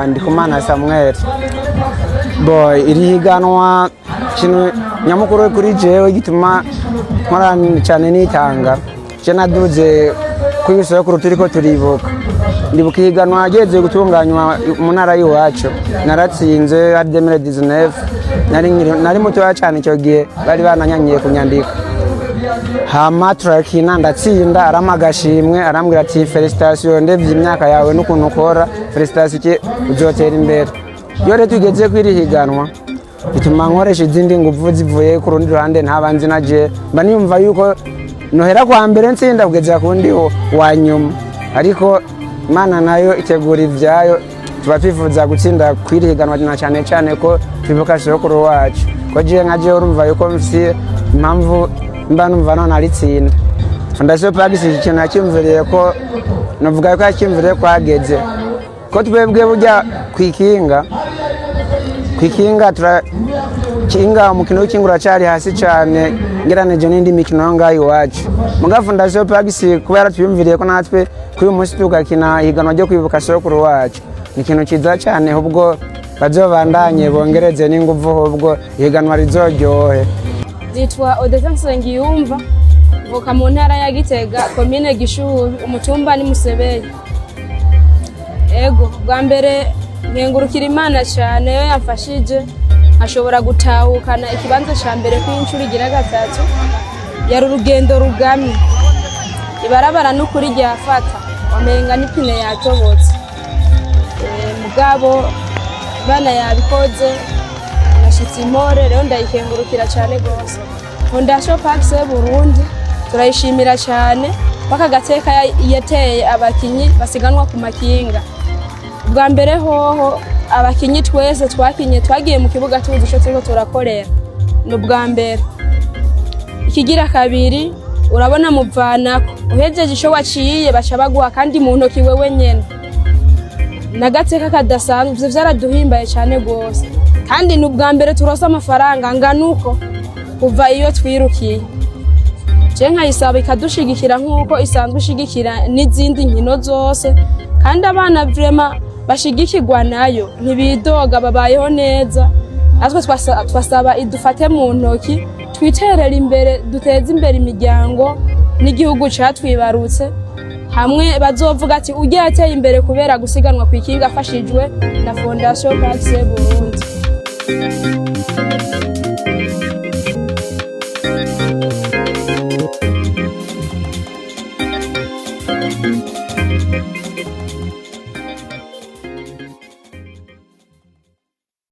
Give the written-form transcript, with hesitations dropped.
Ndikumana Samuel iri higanwa kintu nyamukuru kuri jewe gituma nkora cyane nitanga je naduze kwiso ko turiko turibuka ndibuka higanwa ageze gutunganywa mu ntara y'iwacu naratsinze ari 2019 nari muto cyane cyo gihe bari bananyanyiye kunyandika hama turakina ndatsinda aramagashimwe arambwira ati felicitation ndevye imyaka yawe n'ukuntu ukora felicitation uzotera imbere iyo rero tugeze kwiri higanwa bituma nkoresha izindi nguvu zivuye ku rundi ruhande ntabanzi naje mba niyumva yuko nohera kwa mbere ntsinda kugeza kundi wa nyuma ariko Imana nayo itegura ivyayo tuba twifuza gutsinda kwiri higanwa na cyane cyane ko twibuka sokuru wacu ko je nkaje urumva yuko mfise impamvu mba numva none aritsinda fondation pagisi ikintu nakimviriye ko novuga ko yakimviriye kwageze ko twebwe burya kwikinga kinga umukino w'ikingura cyari hasi cyane ngeraneje n'indi mikino ngayo iwacu muga fondation pagisi kubera twiyumviriye ko natwe kuri umunsi tugakina higanwa ryo kwibuka sokuru wacu ni ikintu ciza cyane ahubwo bazobandanye bongereze n'inguvu ahubwo higanwa rizoryohe. Nitwa Odette Nsengiyumva mvuka mu ntara ya Gitega komine Gishubi umutumba ni Musebeye. Ego bwa mbere nkengurukira Imana cyane yo yamfashije ashobora gutahukana ikibanza ca mbere kw'inshuro igira gatatu yari urugendo rugamye ibarabara n'ukuri ryafata wamenga n'ipine yatobotse mugabo bana yabikoze nashitse impore rero ndayikengurukira cyane gose Fondation Pax Burundi turayishimira cyane baka gateka yateye abakinyi basiganwa ku makinga bwa mbere hoho abakinyi twese twagiye mu kibuga tuzi cyo turiko turakorera no bwa mbere ikigira kabiri urabona muvanako uhejeje ico waciye baca baguha kandi mu ntoki wewe nyene nagateka kadasanzwe vyaraduhimbaye cyane gose kandi n'ubwa mbere turosa amafaranga nganuko kuva iyo twirukiye je nkayisaba ikadushigikira nkuko isanzwe ishigikira n'izindi nkino zose kandi abana vraiment bashigikirwa nayo ntibidoga babayeho neza natwe twasaba idufate mu ntoki twiterera imbere duteze imbere imiryango n'igihugu catwibarutse hamwe bazovuga ati ugiye ateye imbere kubera gusiganwa kwikinga afashijwe na Fondation Pax Burundi.